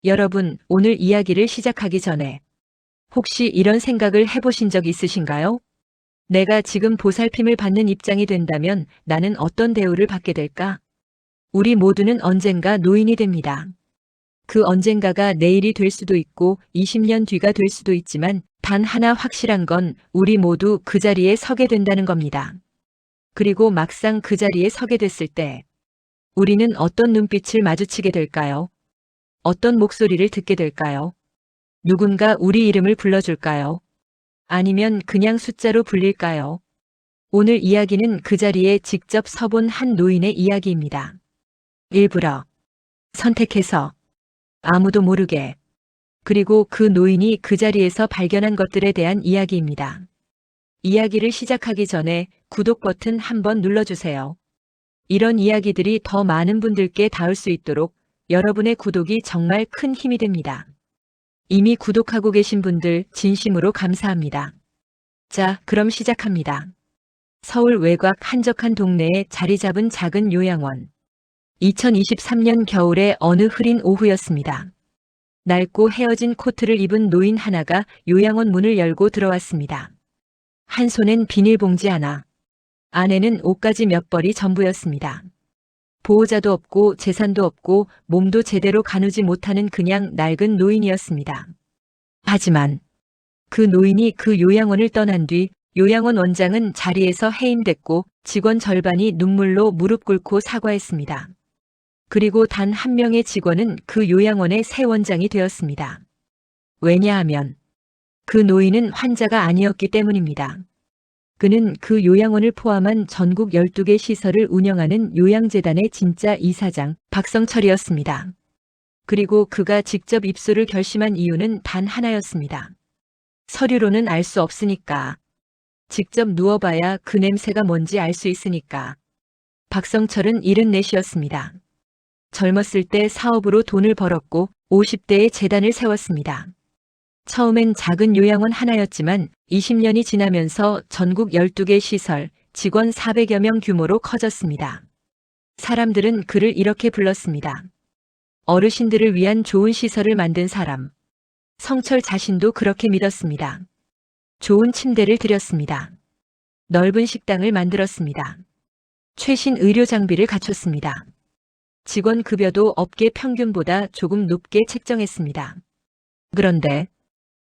여러분, 오늘 이야기를 시작하기 전에 혹시 이런 생각을 해보신 적 있으신가요? 내가 지금 보살핌을 받는 입장이 된다면 나는 어떤 대우를 받게 될까? 우리 모두는 언젠가 노인이 됩니다. 그 언젠가가 내일이 될 수도 있고 20년 뒤가 될 수도 있지만 단 하나 확실한 건 우리 모두 그 자리에 서게 된다는 겁니다. 그리고 막상 그 자리에 서게 됐을 때 우리는 어떤 눈빛을 마주치게 될까요? 어떤 목소리를 듣게 될까요? 누군가 우리 이름을 불러줄까요? 아니면 그냥 숫자로 불릴까요? 오늘 이야기는 그 자리에 직접 서본 한 노인의 이야기입니다. 일부러, 선택해서, 아무도 모르게, 그리고 그 노인이 그 자리에서 발견한 것들에 대한 이야기입니다. 이야기를 시작하기 전에 구독 버튼 한번 눌러주세요. 이런 이야기들이 더 많은 분들께 닿을 수 있도록 여러분의 구독이 정말 큰 힘이 됩니다. 이미 구독하고 계신 분들 진심으로 감사합니다. 자, 그럼 시작합니다. 서울 외곽 한적한 동네에 자리 잡은 작은 요양원. 2023년 겨울의 어느 흐린 오후였습니다. 낡고 헤어진 코트를 입은 노인 하나가 요양원 문을 열고 들어왔습니다. 한 손엔 비닐봉지 하나, 안에는 옷가지 몇 벌이 전부였습니다. 보호자도 없고 재산도 없고 몸도 제대로 가누지 못하는 그냥 낡은 노인이었습니다. 하지만 그 노인이 그 요양원을 떠난 뒤 요양원 원장은 자리에서 해임됐고 직원 절반이 눈물로 무릎 꿇고 사과했습니다. 그리고 단 한 명의 직원은 그 요양원의 새 원장이 되었습니다. 왜냐하면 그 노인은 환자가 아니었기 때문입니다. 그는 그 요양원을 포함한 전국 12개 시설을 운영하는 요양재단의 진짜 이사장 박성철이었습니다. 그리고 그가 직접 입소를 결심한 이유는 단 하나였습니다. 서류로는 알 수 없으니까. 직접 누워봐야 그 냄새가 뭔지 알 수 있으니까. 박성철은 74이었습니다. 젊었을 때 사업으로 돈을 벌었고 50대에 재단을 세웠습니다. 처음엔 작은 요양원 하나였지만 20년이 지나면서 전국 12개 시설, 직원 400여 명 규모로 커졌습니다. 사람들은 그를 이렇게 불렀습니다. 어르신들을 위한 좋은 시설을 만든 사람. 성철 자신도 그렇게 믿었습니다. 좋은 침대를 드렸습니다. 넓은 식당을 만들었습니다. 최신 의료 장비를 갖췄습니다. 직원 급여도 업계 평균보다 조금 높게 책정했습니다. 그런데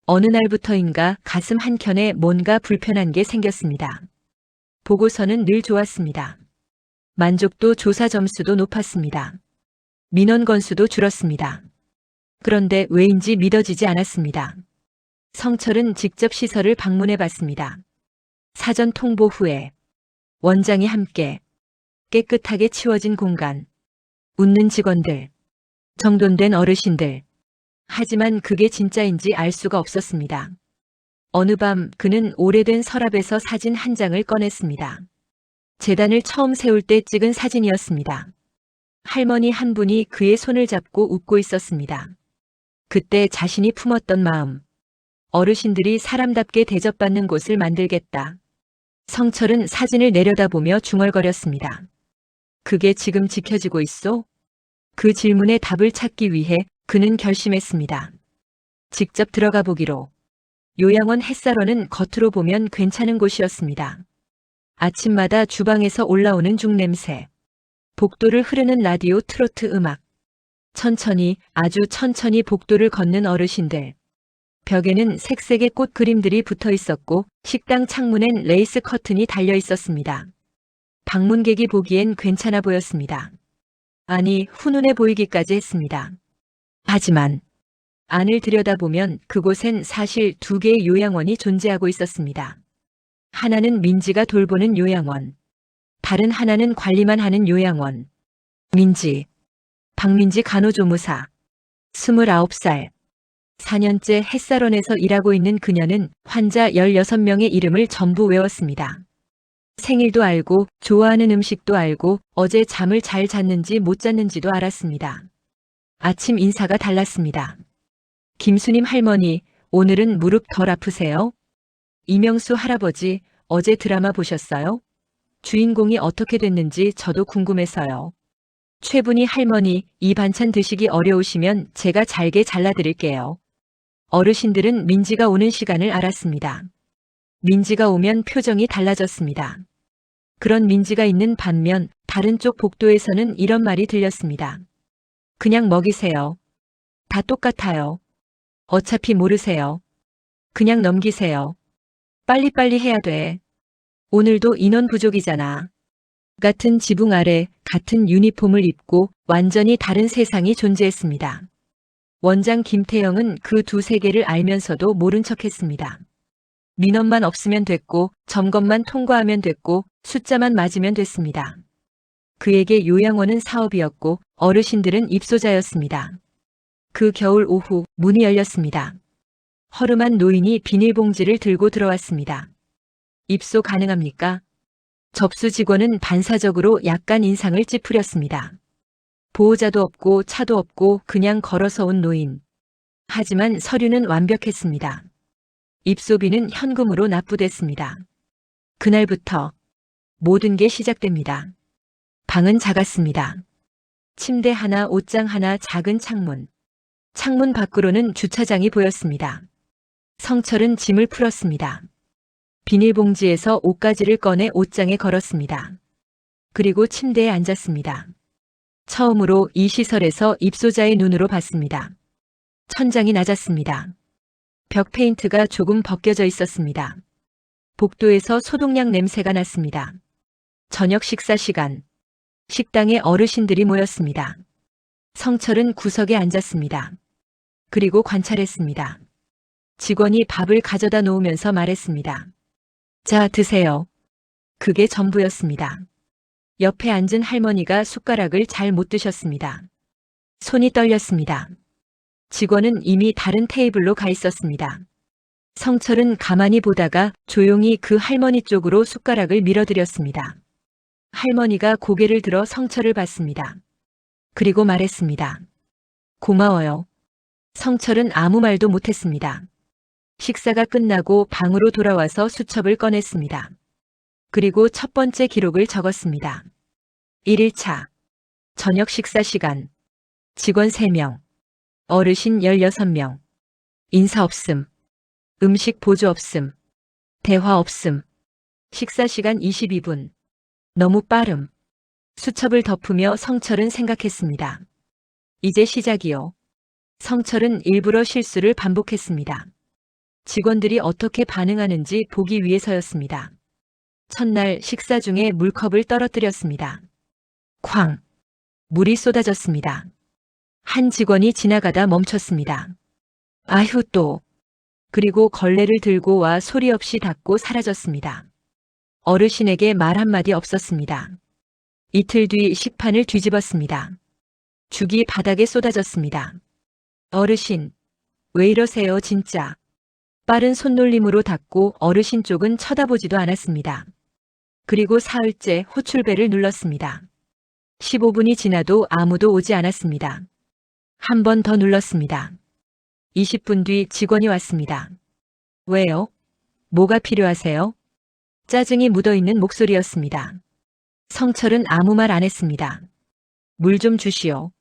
어느 날부터인가 가슴 한켠에 뭔가 불편한 게 생겼습니다. 보고서는 늘 좋았습니다. 만족도 조사 점수도 높았습니다. 민원 건수도 줄었습니다. 그런데 왜인지 믿어지지 않았습니다. 성철은 직접 시설을 방문해 봤습니다. 사전 통보 후에 원장이 함께 깨끗하게 치워진 공간, 웃는 직원들, 정돈된 어르신들. 하지만 그게 진짜인지 알 수가 없었습니다. 어느 밤 그는 오래된 서랍에서 사진 한 장을 꺼냈습니다. 재단을 처음 세울 때 찍은 사진이었습니다. 할머니 한 분이 그의 손을 잡고 웃고 있었습니다. 그때 자신이 품었던 마음. 어르신들이 사람답게 대접받는 곳을 만들겠다. 성철은 사진을 내려다보며 중얼거렸습니다. 그게 지금 지켜지고 있어? 그 질문에 답을 찾기 위해 그는 결심했습니다. 직접 들어가 보기로. 요양원 햇살원은 겉으로 보면 괜찮은 곳이었습니다. 아침마다 주방에서 올라오는 죽냄새. 복도를 흐르는 라디오 트로트 음악. 천천히, 아주 천천히 복도를 걷는 어르신들. 벽에는 색색의 꽃 그림들이 붙어 있었고 식당 창문엔 레이스 커튼이 달려 있었습니다. 방문객이 보기엔 괜찮아 보였습니다. 아니, 훈훈해 보이기까지 했습니다. 하지만 안을 들여다보면 그곳엔 사실 2개의 요양원이 존재하고 있었습니다. 하나는 민지가 돌보는 요양원. 다른 하나는 관리만 하는 요양원. 민지, 박민지 간호조무사. 29살. 4년째 햇살원에서 일하고 있는 그녀는 환자 16명의 이름을 전부 외웠습니다. 생일도 알고 좋아하는 음식도 알고 어제 잠을 잘 잤는지 못 잤는지도 알았습니다. 아침 인사가 달랐습니다. 김수님 할머니, 오늘은 무릎 덜 아프세요? 이명수 할아버지, 어제 드라마 보셨어요? 주인공이 어떻게 됐는지 저도 궁금해서요. 최분희 할머니, 이 반찬 드시기 어려우시면 제가 잘게 잘라드릴게요. 어르신들은 민지가 오는 시간을 알았습니다. 민지가 오면 표정이 달라졌습니다. 그런 민지가 있는 반면 다른 쪽 복도에서는 이런 말이 들렸습니다. 그냥 먹이세요. 다 똑같아요. 어차피 모르세요. 그냥 넘기세요. 빨리빨리 해야 돼. 오늘도 인원 부족이잖아. 같은 지붕 아래 같은 유니폼을 입고 완전히 다른 세상이 존재했습니다. 원장 김태영은 그 두 세계를 알면서도 모른 척했습니다. 민원만 없으면 됐고 점검만 통과하면 됐고 숫자만 맞으면 됐습니다. 그에게 요양원은 사업이었고 어르신들은 입소자였습니다. 그 겨울 오후 문이 열렸습니다. 허름한 노인이 비닐봉지를 들고 들어왔습니다. 입소 가능합니까? 접수 직원은 반사적으로 약간 인상을 찌푸렸습니다. 보호자도 없고 차도 없고 그냥 걸어서 온 노인. 하지만 서류는 완벽했습니다. 입소비는 현금으로 납부됐습니다. 그날부터 모든 게 시작됩니다. 방은 작았습니다. 침대 하나, 옷장 하나, 작은 창문. 창문 밖으로는 주차장이 보였습니다. 성철은 짐을 풀었습니다. 비닐봉지에서 옷가지를 꺼내 옷장에 걸었습니다. 그리고 침대에 앉았습니다. 처음으로 이 시설에서 입소자의 눈으로 봤습니다. 천장이 낮았습니다. 벽 페인트가 조금 벗겨져 있었습니다. 복도에서 소독약 냄새가 났습니다. 저녁 식사 시간. 식당에 어르신들이 모였습니다. 성철은 구석에 앉았습니다. 그리고 관찰했습니다. 직원이 밥을 가져다 놓으면서 말했습니다. 자, 드세요. 그게 전부였습니다. 옆에 앉은 할머니가 숟가락을 잘 못 드셨습니다. 손이 떨렸습니다. 직원은 이미 다른 테이블로 가 있었습니다. 성철은 가만히 보다가 조용히 그 할머니 쪽으로 숟가락을 밀어드렸습니다. 할머니가 고개를 들어 성철을 봤습니다. 그리고 말했습니다. 고마워요. 성철은 아무 말도 못했습니다. 식사가 끝나고 방으로 돌아와서 수첩을 꺼냈습니다. 그리고 첫 번째 기록을 적었습니다. 1일차 저녁 식사 시간. 직원 3명. 어르신 16명. 인사 없음. 음식 보조 없음. 대화 없음. 식사 시간 22분. 너무 빠름. 수첩을 덮으며 성철은 생각했습니다. 이제 시작이요. 성철은 일부러 실수를 반복했습니다. 직원들이 어떻게 반응하는지 보기 위해서였습니다. 첫날 식사 중에 물컵을 떨어뜨렸습니다. 쾅! 물이 쏟아졌습니다. 한 직원이 지나가다 멈췄습니다. 아휴 또! 그리고 걸레를 들고 와 소리 없이 닫고 사라졌습니다. 어르신에게 말 한마디 없었습니다. 이틀 뒤 식판을 뒤집었습니다. 죽이 바닥에 쏟아졌습니다. 어르신, 왜 이러세요 진짜. 빠른 손놀림으로 닫고 어르신 쪽은 쳐다보지도 않았습니다. 그리고 사흘째 호출벨을 눌렀습니다. 15분이 지나도 아무도 오지 않았습니다. 한 번 더 눌렀습니다. 20분 뒤 직원이 왔습니다. 왜요? 뭐가 필요하세요? 짜증이 묻어있는 목소리였습니다. 성철은 아무 말 안 했습니다. 물 좀 주시오.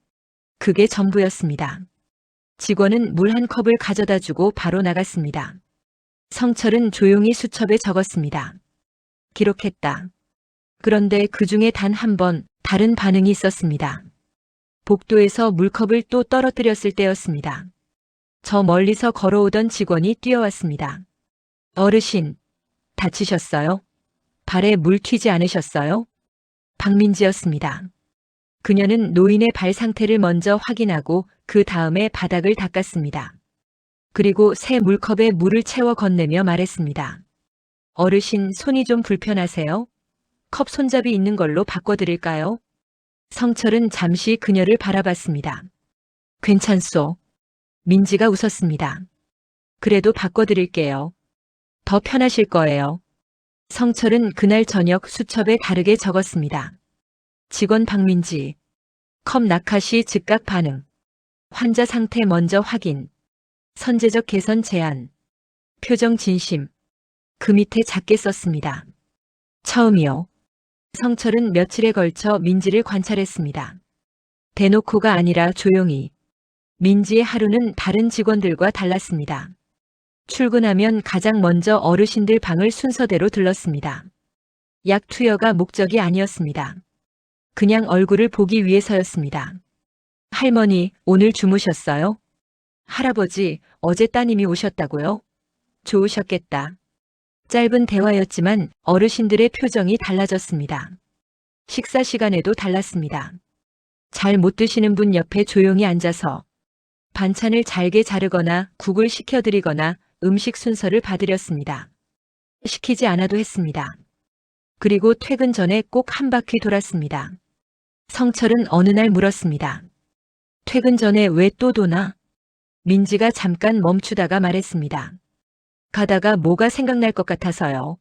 그게 전부였습니다. 직원은 물 한 컵을 가져다 주고 바로 나갔습니다. 성철은 조용히 수첩에 적었습니다. 기록했다. 그런데 그 중에 단 한 번 다른 반응이 있었습니다. 복도에서 물컵을 또 떨어뜨렸을 때였습니다. 저 멀리서 걸어오던 직원이 뛰어왔습니다. 어르신, 다치셨어요? 발에 물 튀지 않으셨어요? 박민지였습니다. 그녀는 노인의 발 상태를 먼저 확인하고 그 다음에 바닥을 닦았습니다. 그리고 새 물컵에 물을 채워 건네며 말했습니다. 어르신 손이 좀 불편하세요? 컵 손잡이 있는 걸로 바꿔드릴까요? 성철은 잠시 그녀를 바라봤습니다. 괜찮소. 민지가 웃었습니다. 그래도 바꿔드릴게요. 더 편하실 거예요. 성철은 그날 저녁 수첩에 다르게 적었습니다. 직원 박민지. 컵 낙하시 즉각 반응. 환자 상태 먼저 확인. 선제적 개선 제안. 표정 진심. 그 밑에 작게 썼습니다. 처음이요. 성철은 며칠에 걸쳐 민지를 관찰했습니다. 대놓고가 아니라 조용히. 민지의 하루는 다른 직원들과 달랐습니다. 출근하면 가장 먼저 어르신들 방을 순서대로 들렀습니다. 약 투여가 목적이 아니었습니다. 그냥 얼굴을 보기 위해서였습니다. 할머니, 오늘 주무셨어요? 할아버지, 어제 따님이 오셨다고요? 좋으셨겠다. 짧은 대화였지만 어르신들의 표정이 달라졌습니다. 식사 시간에도 달랐습니다. 잘 못 드시는 분 옆에 조용히 앉아서 반찬을 잘게 자르거나 국을 식혀드리거나 음식 순서를 봐드렸습니다. 시키지 않아도 했습니다. 그리고 퇴근 전에 꼭 한 바퀴 돌았습니다. 성철은 어느 날 물었습니다. 퇴근 전에 왜 또 도나? 민지가 잠깐 멈추다가 말했습니다. 가다가 뭐가 생각날 것 같아서요.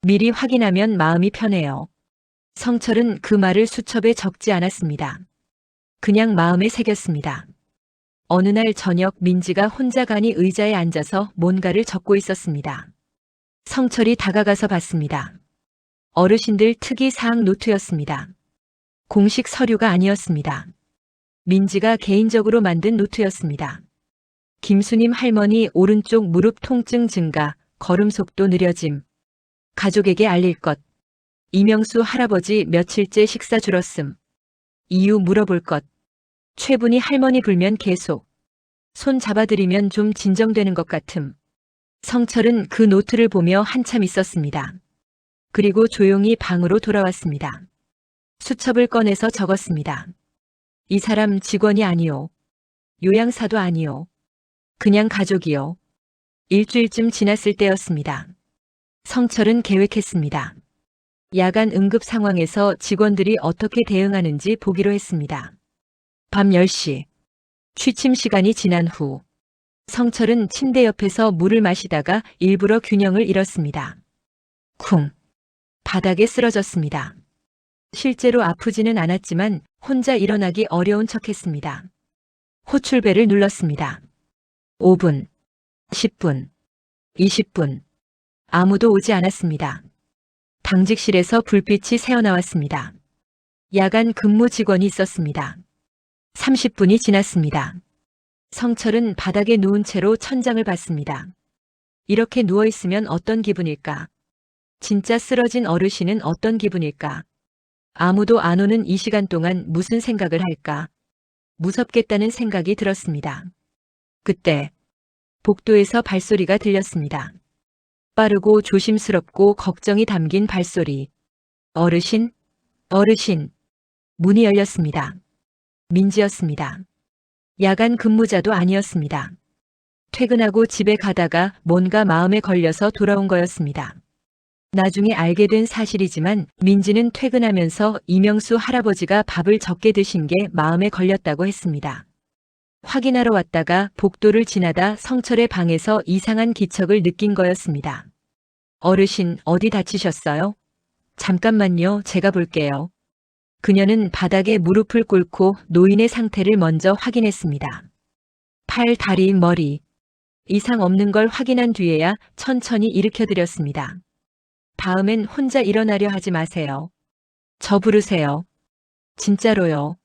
미리 확인하면 마음이 편해요. 성철은 그 말을 수첩에 적지 않았습니다. 그냥 마음에 새겼습니다. 어느 날 저녁 민지가 혼자 가니 의자에 앉아서 뭔가를 적고 있었습니다. 성철이 다가가서 봤습니다. 어르신들 특이사항 노트였습니다. 공식 서류가 아니었습니다. 민지가 개인적으로 만든 노트였습니다. 김수님 할머니 오른쪽 무릎 통증 증가, 걸음 속도 느려짐. 가족에게 알릴 것. 이명수 할아버지 며칠째 식사 줄었음. 이유 물어볼 것. 최분이 할머니 불면 계속. 손 잡아드리면 좀 진정되는 것 같음. 성철은 그 노트를 보며 한참 있었습니다. 그리고 조용히 방으로 돌아왔습니다. 수첩을 꺼내서 적었습니다. 이 사람 직원이 아니요. 요양사도 아니요. 그냥 가족이요. 일주일쯤 지났을 때였습니다. 성철은 계획했습니다. 야간 응급 상황에서 직원들이 어떻게 대응하는지 보기로 했습니다. 밤 10시. 취침 시간이 지난 후 성철은 침대 옆에서 물을 마시다가 일부러 균형을 잃었습니다. 쿵. 바닥에 쓰러졌습니다. 실제로 아프지는 않았지만 혼자 일어나기 어려운 척했습니다. 호출벨을 눌렀습니다. 5분, 10분, 20분. 아무도 오지 않았습니다. 당직실에서 불빛이 새어나왔습니다. 야간 근무 직원이 있었습니다. 30분이 지났습니다. 성철은 바닥에 누운 채로 천장을 봤습니다. 이렇게 누워있으면 어떤 기분일까? 진짜 쓰러진 어르신은 어떤 기분일까? 아무도 안 오는 이 시간 동안 무슨 생각을 할까? 무섭겠다는 생각이 들었습니다. 그때 복도에서 발소리가 들렸습니다. 빠르고 조심스럽고 걱정이 담긴 발소리. 어르신? 어르신. 문이 열렸습니다. 민지였습니다. 야간 근무자도 아니었습니다. 퇴근하고 집에 가다가 뭔가 마음에 걸려서 돌아온 거였습니다. 나중에 알게 된 사실이지만 민지는 퇴근하면서 이명수 할아버지가 밥을 적게 드신 게 마음에 걸렸다고 했습니다. 확인하러 왔다가 복도를 지나다 성철의 방에서 이상한 기척을 느낀 거였습니다. 어르신, 어디 다치셨어요? 잠깐만요, 제가 볼게요. 그녀는 바닥에 무릎을 꿇고 노인의 상태를 먼저 확인했습니다. 팔, 다리, 머리. 이상 없는 걸 확인한 뒤에야 천천히 일으켜드렸습니다. 다음엔 혼자 일어나려 하지 마세요. 저 부르세요. 진짜로요.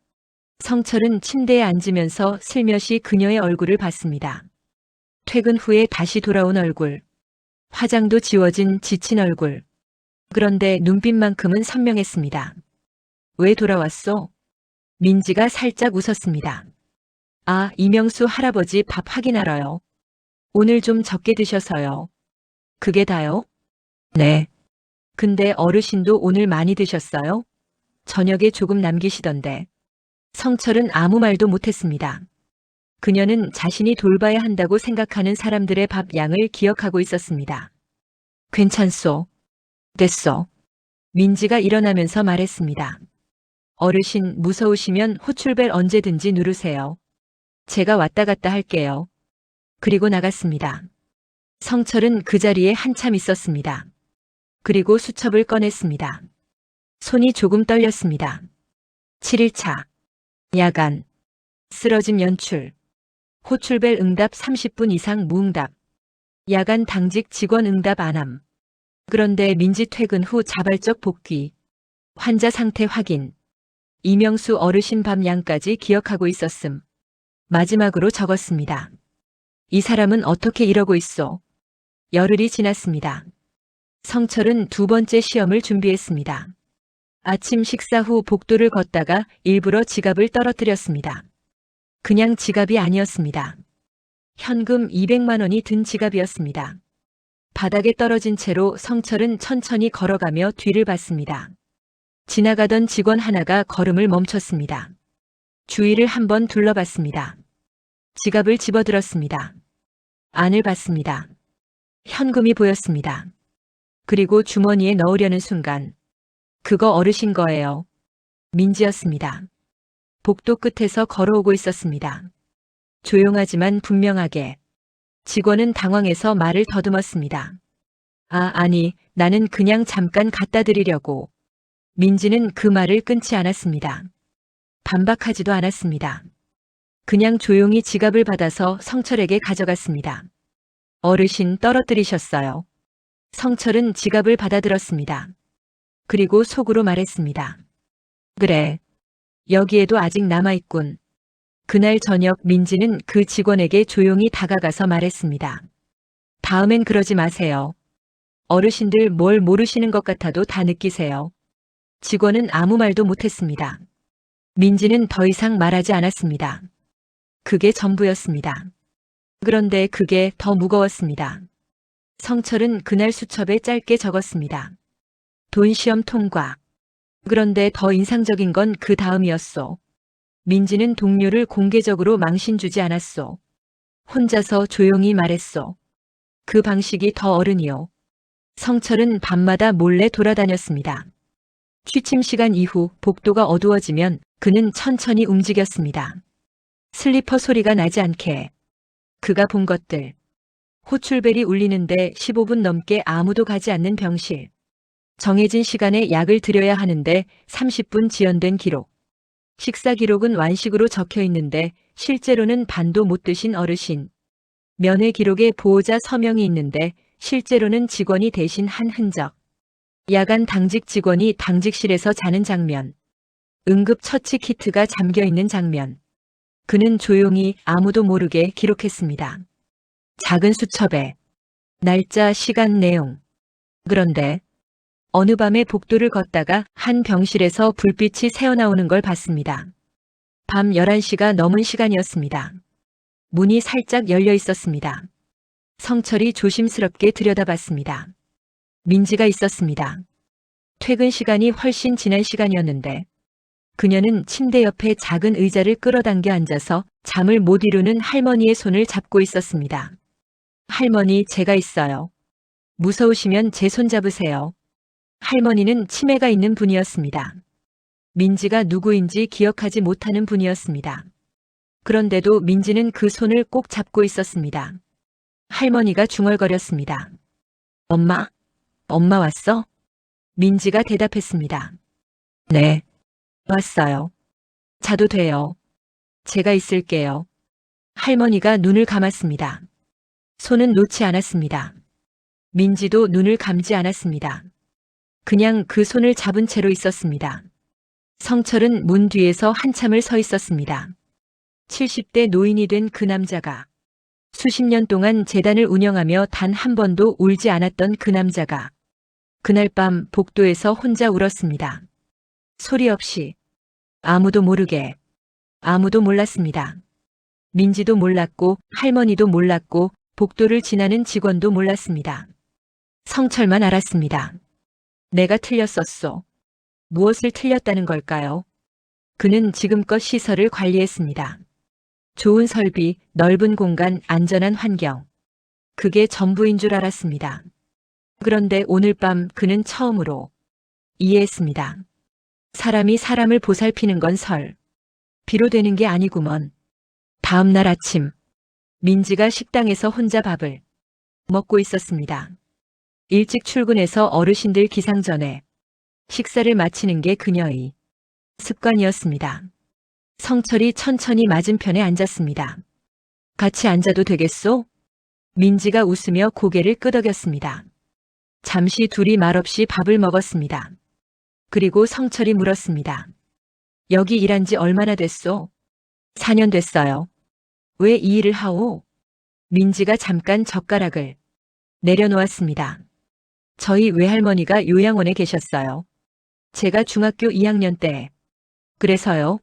성철은 침대에 앉으면서 슬며시 그녀의 얼굴을 봤습니다. 퇴근 후에 다시 돌아온 얼굴. 화장도 지워진 지친 얼굴. 그런데 눈빛만큼은 선명했습니다. 왜 돌아왔어? 민지가 살짝 웃었습니다. 아, 이명수 할아버지 밥 확인하러요. 오늘 좀 적게 드셔서요. 그게 다요? 네. 근데 어르신도 오늘 많이 드셨어요? 저녁에 조금 남기시던데. 성철은 아무 말도 못했습니다. 그녀는 자신이 돌봐야 한다고 생각하는 사람들의 밥 양을 기억하고 있었습니다. 괜찮소. 됐어. 민지가 일어나면서 말했습니다. 어르신 무서우시면 호출벨 언제든지 누르세요. 제가 왔다 갔다 할게요. 그리고 나갔습니다. 성철은 그 자리에 한참 있었습니다. 그리고 수첩을 꺼냈습니다. 손이 조금 떨렸습니다. 7일차. 야간. 쓰러짐 연출. 호출벨 응답 30분 이상 무응답. 야간 당직 직원 응답 안함. 그런데 민지 퇴근 후 자발적 복귀. 환자 상태 확인. 이명수 어르신 밤 양까지 기억하고 있었음. 마지막으로 적었습니다. 이 사람은 어떻게 이러고 있어? 열흘이 지났습니다. 성철은 두 번째 시험을 준비했습니다. 아침 식사 후 복도를 걷다가 일부러 지갑을 떨어뜨렸습니다. 그냥 지갑이 아니었습니다. 현금 200만 원이 든 지갑이었습니다. 바닥에 떨어진 채로 성철은 천천히 걸어가며 뒤를 봤습니다. 지나가던 직원 하나가 걸음을 멈췄습니다. 주위를 한번 둘러봤습니다. 지갑을 집어들었습니다. 안을 봤습니다. 현금이 보였습니다. 그리고 주머니에 넣으려는 순간 그거 어르신 거예요. 민지였습니다. 복도 끝에서 걸어오고 있었습니다. 조용하지만 분명하게. 직원은 당황해서 말을 더듬었습니다. 아니, 나는 그냥 잠깐 갖다 드리려고. 민지는 그 말을 끊지 않았습니다. 반박하지도 않았습니다. 그냥 조용히 지갑을 받아서 성철에게 가져갔습니다. 어르신 떨어뜨리셨어요. 성철은 지갑을 받아들었습니다. 그리고 속으로 말했습니다. 그래. 여기에도 아직 남아있군. 그날 저녁 민지는 그 직원에게 조용히 다가가서 말했습니다. 다음엔 그러지 마세요. 어르신들 뭘 모르시는 것 같아도 다 느끼세요. 직원은 아무 말도 못했습니다. 민지는 더 이상 말하지 않았습니다. 그게 전부였습니다. 그런데 그게 더 무거웠습니다. 성철은 그날 수첩에 짧게 적었습니다. 돈 시험 통과. 그런데 더 인상적인 건 그 다음이었소. 민지는 동료를 공개적으로 망신 주지 않았소. 혼자서 조용히 말했소. 그 방식이 더 어른이요. 성철은 밤마다 몰래 돌아다녔습니다. 취침 시간 이후 복도가 어두워지면 그는 천천히 움직였습니다. 슬리퍼 소리가 나지 않게. 그가 본 것들. 호출벨이 울리는데 15분 넘게 아무도 가지 않는 병실. 정해진 시간에 약을 드려야 하는데 30분 지연된 기록. 식사 기록은 완식으로 적혀 있는데 실제로는 반도 못 드신 어르신. 면회 기록에 보호자 서명이 있는데 실제로는 직원이 대신 한 흔적. 야간 당직 직원이 당직실에서 자는 장면. 응급 처치 키트가 잠겨 있는 장면. 그는 조용히 아무도 모르게 기록했습니다. 작은 수첩에 날짜, 시간, 내용. 그런데 어느 밤에 복도를 걷다가 한 병실에서 불빛이 새어나오는 걸 봤습니다. 밤 11시가 넘은 시간이었습니다. 문이 살짝 열려 있었습니다. 성철이 조심스럽게 들여다봤습니다. 민지가 있었습니다. 퇴근 시간이 훨씬 지난 시간이었는데 그녀는 침대 옆에 작은 의자를 끌어당겨 앉아서 잠을 못 이루는 할머니의 손을 잡고 있었습니다. 할머니, 제가 있어요. 무서우시면 제 손 잡으세요. 할머니는 치매가 있는 분이었습니다. 민지가 누구인지 기억하지 못하는 분이었습니다. 그런데도 민지는 그 손을 꼭 잡고 있었습니다. 할머니가 중얼거렸습니다. 엄마? 엄마 왔어? 민지가 대답했습니다. 네. 왔어요. 자도 돼요. 제가 있을게요. 할머니가 눈을 감았습니다. 손은 놓지 않았습니다. 민지도 눈을 감지 않았습니다. 그냥 그 손을 잡은 채로 있었습니다. 성철은 문 뒤에서 한참을 서 있었습니다. 70대 노인이 된 그 남자가, 수십 년 동안 재단을 운영하며 단 한 번도 울지 않았던 그 남자가 그날 밤 복도에서 혼자 울었습니다. 소리 없이, 아무도 모르게. 아무도 몰랐습니다. 민지도 몰랐고 할머니도 몰랐고 복도를 지나는 직원도 몰랐습니다. 성철만 알았습니다. 내가 틀렸었소. 무엇을 틀렸다는 걸까요? 그는 지금껏 시설을 관리했습니다. 좋은 설비, 넓은 공간, 안전한 환경. 그게 전부인 줄 알았습니다. 그런데 오늘 밤 그는 처음으로 이해했습니다. 사람이 사람을 보살피는 건 비로 되는 게 아니구먼. 다음 날 아침, 민지가 식당에서 혼자 밥을 먹고 있었습니다. 일찍 출근해서 어르신들 기상 전에 식사를 마치는 게 그녀의 습관이었습니다. 성철이 천천히 맞은편에 앉았습니다. 같이 앉아도 되겠소? 민지가 웃으며 고개를 끄덕였습니다. 잠시 둘이 말없이 밥을 먹었습니다. 그리고 성철이 물었습니다. 여기 일한 지 얼마나 됐소? 4년 됐어요. 왜 이 일을 하오? 민지가 잠깐 젓가락을 내려놓았습니다. 저희 외할머니가 요양원에 계셨어요. 제가 중학교 2학년 때. 그래서요.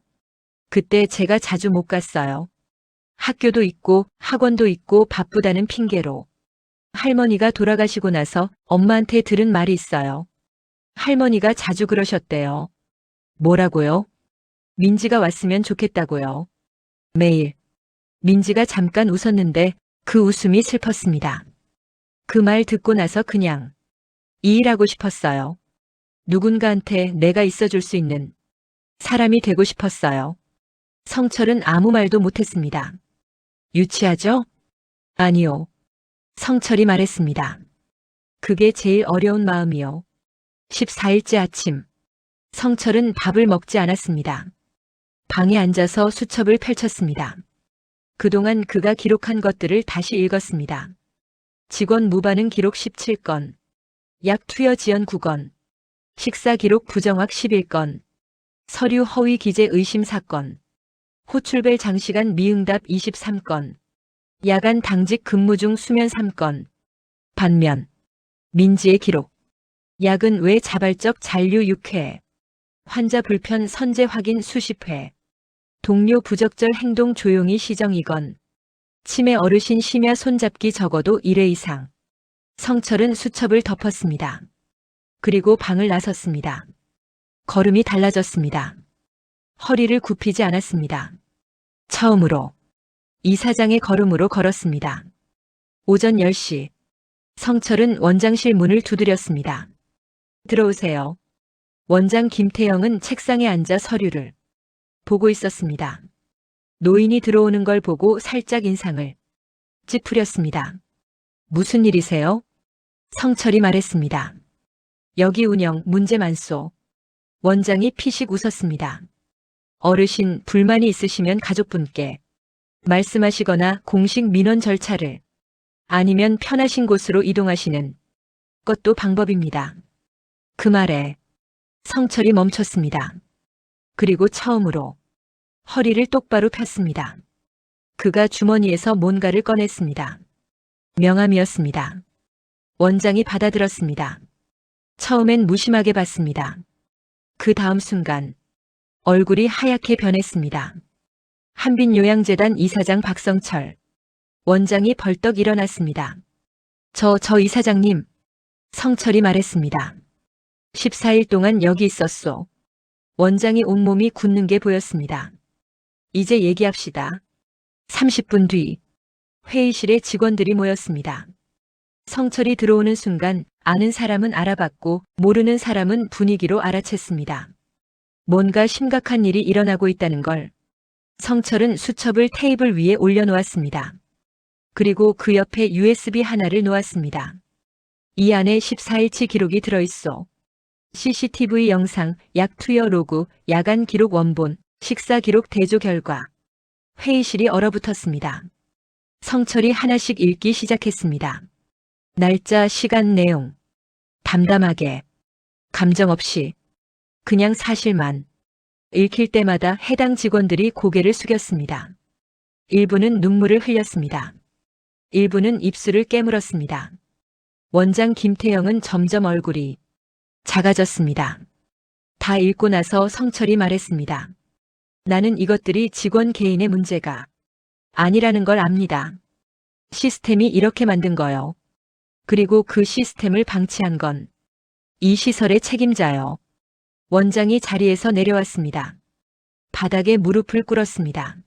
그때 제가 자주 못 갔어요. 학교도 있고 학원도 있고 바쁘다는 핑계로. 할머니가 돌아가시고 나서 엄마한테 들은 말이 있어요. 할머니가 자주 그러셨대요. 뭐라고요? 민지가 왔으면 좋겠다고요. 매일. 민지가 잠깐 웃었는데 그 웃음이 슬펐습니다. 그 말 듣고 나서 그냥 이 일하고 싶었어요. 누군가한테 내가 있어줄 수 있는 사람이 되고 싶었어요. 성철은 아무 말도 못했습니다. 유치하죠? 아니요. 성철이 말했습니다. 그게 제일 어려운 마음이요. 14일째 아침. 성철은 밥을 먹지 않았습니다. 방에 앉아서 수첩을 펼쳤습니다. 그동안 그가 기록한 것들을 다시 읽었습니다. 직원 무반응 기록 17건, 약 투여 지연 9건, 식사 기록 부정확 11건, 서류 허위 기재 의심 사건, 호출벨 장시간 미응답 23건, 야간 당직 근무 중 수면 3건. 반면 민지의 기록. 야근 외 자발적 잔류 6회, 환자 불편 선제 확인 수십 회, 동료 부적절 행동 조용히 시정 2건, 치매 어르신 심야 손잡기 적어도 1회 이상. 성철은 수첩을 덮었습니다. 그리고 방을 나섰습니다. 걸음이 달라졌습니다. 허리를 굽히지 않았습니다. 처음으로 이사장의 걸음으로 걸었습니다. 오전 10시. 성철은 원장실 문을 두드렸습니다. 들어오세요. 원장 김태영은 책상에 앉아 서류를 보고 있었습니다. 노인이 들어오는 걸 보고 살짝 인상을 찌푸렸습니다. 무슨 일이세요? 성철이 말했습니다. 여기 운영 문제 많소. 원장이 피식 웃었습니다. 어르신 불만이 있으시면 가족분께 말씀하시거나 공식 민원 절차를 아니면 편하신 곳으로 이동하시는 것도 방법입니다. 그 말에 성철이 멈췄습니다. 그리고 처음으로 허리를 똑바로 폈습니다. 그가 주머니에서 뭔가를 꺼냈습니다. 명함이었습니다. 원장이 받아들었습니다. 처음엔 무심하게 봤습니다. 그 다음 순간 얼굴이 하얗게 변했습니다. 한빛요양재단 이사장 박성철. 원장이 벌떡 일어났습니다. 저 이사장님. 성철이 말했습니다. 14일 동안 여기 있었소. 원장이 온몸이 굳는 게 보였습니다. 이제 얘기합시다. 30분 뒤 회의실에 직원들이 모였습니다. 성철이 들어오는 순간 아는 사람은 알아봤고 모르는 사람은 분위기로 알아챘습니다. 뭔가 심각한 일이 일어나고 있다는 걸. 성철은 수첩을 테이블 위에 올려놓았습니다. 그리고 그 옆에 USB 하나를 놓았습니다. 이 안에 14일치 기록이 들어있어. CCTV 영상, 약 투여 로그, 야간 기록 원본, 식사 기록 대조 결과. 회의실이 얼어붙었습니다. 성철이 하나씩 읽기 시작했습니다. 날짜, 시간, 내용. 담담하게. 감정 없이. 그냥 사실만. 읽힐 때마다 해당 직원들이 고개를 숙였습니다. 일부는 눈물을 흘렸습니다. 일부는 입술을 깨물었습니다. 원장 김태영은 점점 얼굴이 작아졌습니다. 다 읽고 나서 성철이 말했습니다. 나는 이것들이 직원 개인의 문제가 아니라는 걸 압니다. 시스템이 이렇게 만든 거요. 그리고 그 시스템을 방치한 건 이 시설의 책임자요. 원장이 자리에서 내려왔습니다. 바닥에 무릎을 꿇었습니다.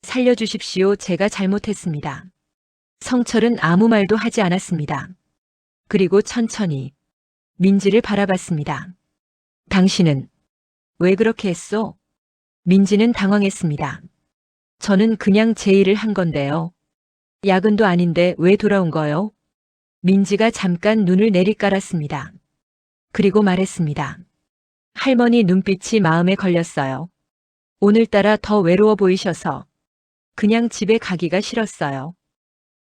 살려주십시오. 제가 잘못했습니다. 성철은 아무 말도 하지 않았습니다. 그리고 천천히 민지를 바라봤습니다. 당신은 왜 그렇게 했소? 민지는 당황했습니다. 저는 그냥 제 일을 한 건데요. 야근도 아닌데 왜 돌아온 거요? 민지가 잠깐 눈을 내리깔았습니다. 그리고 말했습니다. 할머니 눈빛이 마음에 걸렸어요. 오늘따라 더 외로워 보이셔서 그냥 집에 가기가 싫었어요.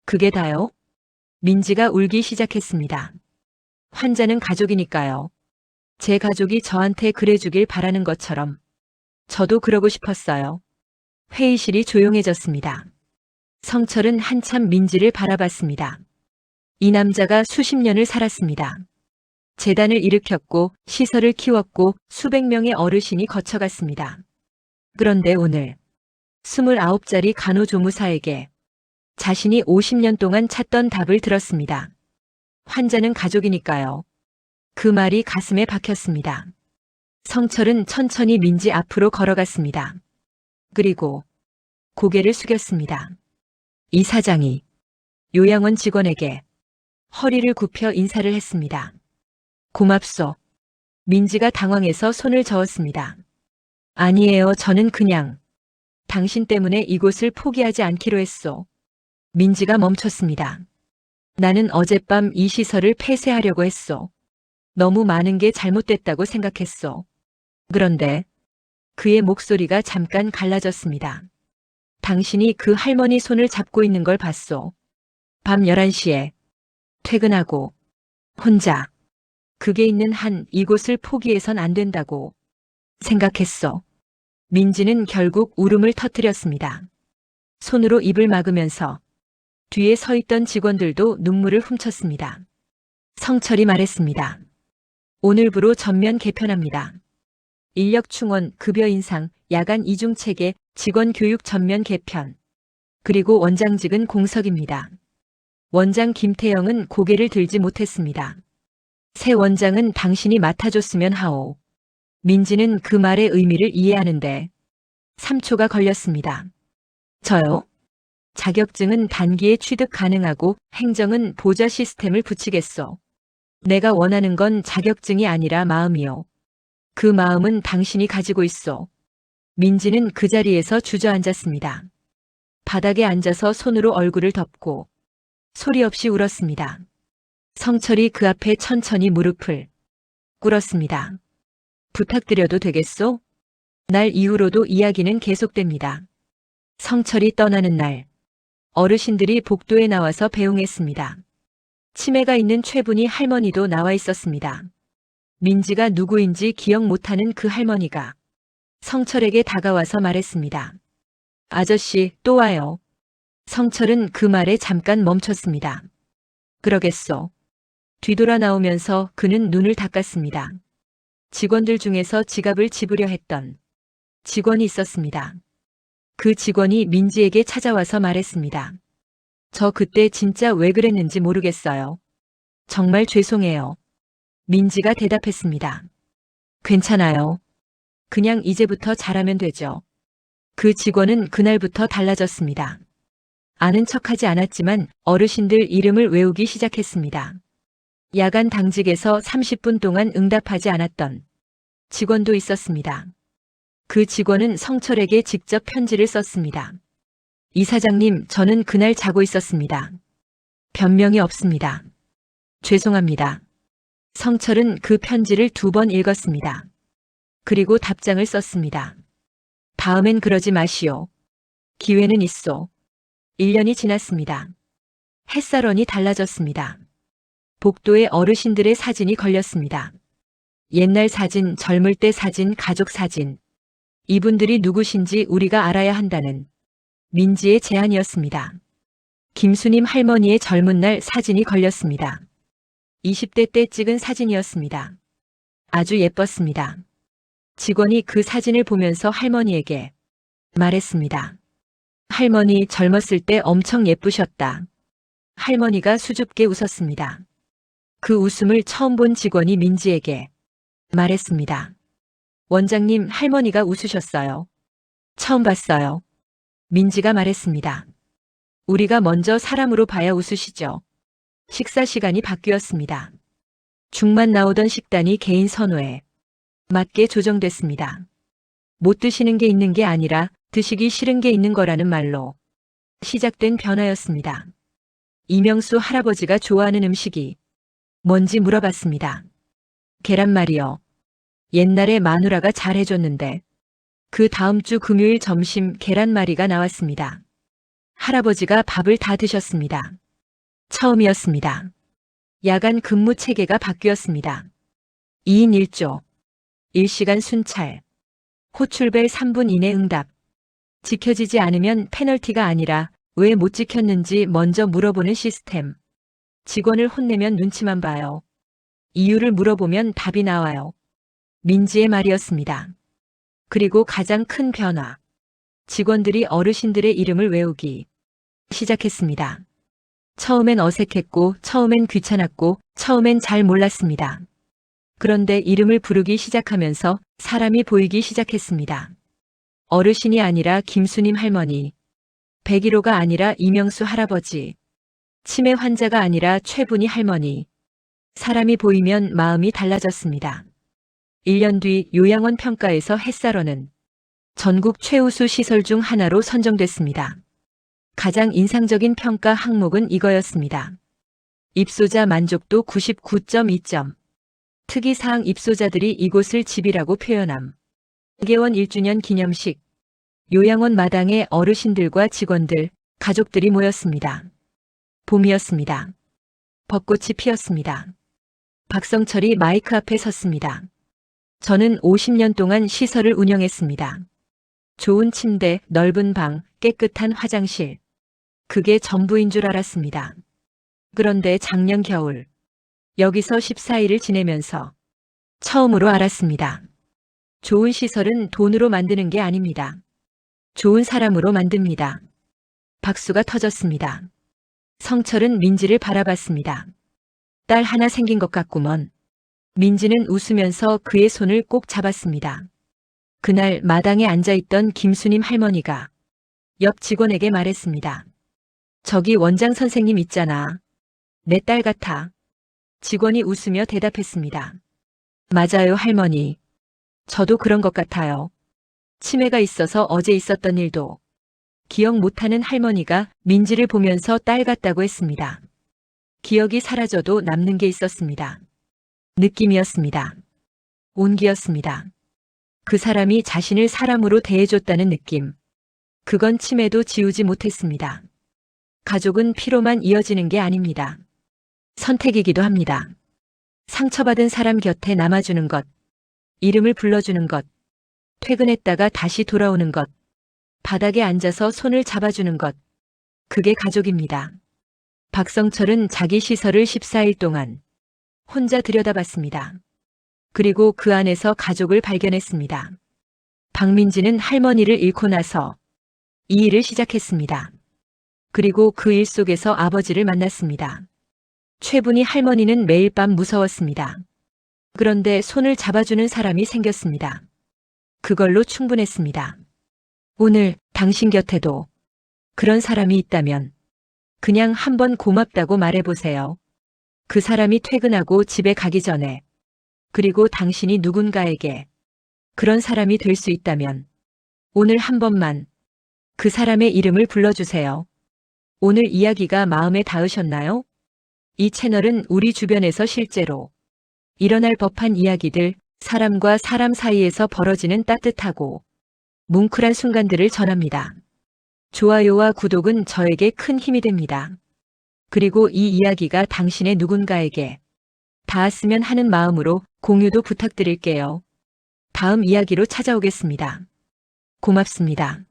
그게 다요? 민지가 울기 시작했습니다. 환자는 가족이니까요. 제 가족이 저한테 그래주길 바라는 것처럼 저도 그러고 싶었어요. 회의실이 조용해졌습니다. 성철은 한참 민지를 바라봤습니다. 이 남자가 수십 년을 살았습니다. 재단을 일으켰고 시설을 키웠고 수백 명의 어르신이 거쳐갔습니다. 그런데 오늘 29짜리 간호조무사에게 자신이 50년 동안 찾던 답을 들었습니다. 환자는 가족이니까요. 그 말이 가슴에 박혔습니다. 성철은 천천히 민지 앞으로 걸어갔습니다. 그리고 고개를 숙였습니다. 이 사장이 요양원 직원에게 허리를 굽혀 인사를 했습니다. 고맙소. 민지가 당황해서 손을 저었습니다. 아니에요. 저는 그냥 당신 때문에 이곳을 포기하지 않기로 했소. 민지가 멈췄습니다. 나는 어젯밤 이 시설을 폐쇄하려고 했소. 너무 많은 게 잘못됐다고 생각했소. 그런데 그의 목소리가 잠깐 갈라졌습니다. 당신이 그 할머니 손을 잡고 있는 걸 봤소. 밤 11시에 퇴근하고 혼자 그게 있는 한 이곳을 포기해선 안 된다고 생각했어. 민지는 결국 울음을 터뜨렸습니다. 손으로 입을 막으면서 뒤에 서 있던 직원들도 눈물을 훔쳤습니다. 성철이 말했습니다. 오늘부로 전면 개편합니다. 인력 충원, 급여 인상, 야간 이중체계, 직원 교육 전면 개편. 그리고 원장직은 공석입니다. 원장 김태영은 고개를 들지 못했습니다. 새 원장은 당신이 맡아줬으면 하오. 민지는 그 말의 의미를 이해하는데 3초가 걸렸습니다. 저요? 자격증은 단기에 취득 가능하고 행정은 보좌 시스템을 붙이겠소. 내가 원하는 건 자격증이 아니라 마음이요. 그 마음은 당신이 가지고 있소. 민지는 그 자리에서 주저앉았습니다. 바닥에 앉아서 손으로 얼굴을 덮고 소리 없이 울었습니다. 성철이 그 앞에 천천히 무릎을 꿇었습니다. 부탁드려도 되겠소? 날 이후로도 이야기는 계속됩니다. 성철이 떠나는 날, 어르신들이 복도에 나와서 배웅했습니다. 치매가 있는 최분희 할머니도 나와 있었습니다. 민지가 누구인지 기억 못하는 그 할머니가 성철에게 다가와서 말했습니다. 아저씨, 또 와요. 성철은 그 말에 잠깐 멈췄습니다. 그러겠소. 뒤돌아 나오면서 그는 눈을 닦았습니다. 직원들 중에서 지갑을 집으려 했던 직원이 있었습니다. 그 직원이 민지에게 찾아와서 말했습니다. 저 그때 진짜 왜 그랬는지 모르겠어요. 정말 죄송해요. 민지가 대답했습니다. 괜찮아요. 그냥 이제부터 잘하면 되죠. 그 직원은 그날부터 달라졌습니다. 아는 척하지 않았지만 어르신들 이름을 외우기 시작했습니다. 야간 당직에서 30분 동안 응답하지 않았던 직원도 있었습니다. 그 직원은 성철에게 직접 편지를 썼습니다. 이 사장님, 저는 그날 자고 있었습니다. 변명이 없습니다. 죄송합니다. 성철은 그 편지를 2번 읽었습니다. 그리고 답장을 썼습니다. 다음엔 그러지 마시오. 기회는 있소. 1년이 지났습니다. 햇살원이 달라졌습니다. 복도에 어르신들의 사진이 걸렸습니다. 옛날 사진, 젊을 때 사진, 가족 사진. 이분들이 누구신지 우리가 알아야 한다는 민지의 제안이었습니다. 김수님 할머니의 젊은 날 사진이 걸렸습니다. 20대 때 찍은 사진이었습니다. 아주 예뻤습니다. 직원이 그 사진을 보면서 할머니에게 말했습니다. 할머니, 젊었을 때 엄청 예쁘셨다. 할머니가 수줍게 웃었습니다. 그 웃음을 처음 본 직원이 민지에게 말했습니다. 원장님, 할머니가 웃으셨어요. 처음 봤어요. 민지가 말했습니다. 우리가 먼저 사람으로 봐야 웃으시죠. 식사 시간이 바뀌었습니다. 죽만 나오던 식단이 개인 선호에 맞게 조정됐습니다. 못 드시는 게 있는 게 아니라 드시기 싫은 게 있는 거라는 말로 시작된 변화였습니다. 이명수 할아버지가 좋아하는 음식이 뭔지 물어봤습니다. 계란말이요. 옛날에 마누라가 잘 해줬는데 그 다음 주 금요일 점심 계란말이가 나왔습니다. 할아버지가 밥을 다 드셨습니다. 처음이었습니다. 야간 근무 체계가 바뀌었습니다. 2인 1조, 1시간 순찰. 호출벨 3분 이내 응답. 지켜지지 않으면 페널티가 아니라 왜 못 지켰는지 먼저 물어보는 시스템. 직원을 혼내면 눈치만 봐요. 이유를 물어보면 답이 나와요. 민지의 말이었습니다. 그리고 가장 큰 변화. 직원들이 어르신들의 이름을 외우기 시작했습니다. 처음엔 어색했고, 처음엔 귀찮았고, 처음엔 잘 몰랐습니다. 그런데 이름을 부르기 시작하면서 사람이 보이기 시작했습니다. 어르신이 아니라 김수님 할머니, 101호가 아니라 이명수 할아버지, 치매 환자가 아니라 최분희 할머니. 사람이 보이면 마음이 달라졌습니다. 1년 뒤 요양원 평가에서 햇살원은 전국 최우수 시설 중 하나로 선정됐습니다. 가장 인상적인 평가 항목은 이거였습니다. 입소자 만족도 99.2점. 특이사항 입소자들이 이곳을 집이라고 표현함. 1개원 1주년 기념식. 요양원 마당에 어르신들과 직원들, 가족들이 모였습니다. 봄이었습니다. 벚꽃이 피었습니다. 박성철이 마이크 앞에 섰습니다. 저는 50년 동안 시설을 운영했습니다. 좋은 침대, 넓은 방, 깨끗한 화장실. 그게 전부인 줄 알았습니다. 그런데 작년 겨울, 여기서 14일을 지내면서 처음으로 알았습니다. 좋은 시설은 돈으로 만드는 게 아닙니다. 좋은 사람으로 만듭니다. 박수가 터졌습니다. 성철은 민지를 바라봤습니다. 딸 하나 생긴 것 같구먼. 민지는 웃으면서 그의 손을 꼭 잡았습니다. 그날 마당에 앉아있던 김수님 할머니가 옆 직원에게 말했습니다. 저기 원장 선생님 있잖아. 내 딸 같아. 직원이 웃으며 대답했습니다. 맞아요, 할머니. 저도 그런 것 같아요. 치매가 있어서 어제 있었던 일도 기억 못하는 할머니가 민지를 보면서 딸 같다고 했습니다. 기억이 사라져도 남는 게 있었습니다. 느낌이었습니다. 온기였습니다. 그 사람이 자신을 사람으로 대해줬다는 느낌. 그건 치매도 지우지 못했습니다. 가족은 피로만 이어지는 게 아닙니다. 선택이기도 합니다. 상처받은 사람 곁에 남아주는 것, 이름을 불러주는 것, 퇴근했다가 다시 돌아오는 것, 바닥에 앉아서 손을 잡아주는 것, 그게 가족입니다. 박성철은 자기 시설을 14일 동안 혼자 들여다봤습니다. 그리고 그 안에서 가족을 발견했습니다. 박민지는 할머니를 잃고 나서 이 일을 시작했습니다. 그리고 그 일 속에서 아버지를 만났습니다. 최분희 할머니는 매일 밤 무서웠습니다. 그런데 손을 잡아주는 사람이 생겼습니다. 그걸로 충분했습니다. 오늘 당신 곁에도 그런 사람이 있다면 그냥 한번 고맙다고 말해보세요. 그 사람이 퇴근하고 집에 가기 전에, 그리고 당신이 누군가에게 그런 사람이 될 수 있다면 오늘 한 번만 그 사람의 이름을 불러주세요. 오늘 이야기가 마음에 닿으셨나요? 이 채널은 우리 주변에서 실제로 일어날 법한 이야기들, 사람과 사람 사이에서 벌어지는 따뜻하고 뭉클한 순간들을 전합니다. 좋아요와 구독은 저에게 큰 힘이 됩니다. 그리고 이 이야기가 당신의 누군가에게 닿았으면 하는 마음으로 공유도 부탁드릴게요. 다음 이야기로 찾아오겠습니다. 고맙습니다.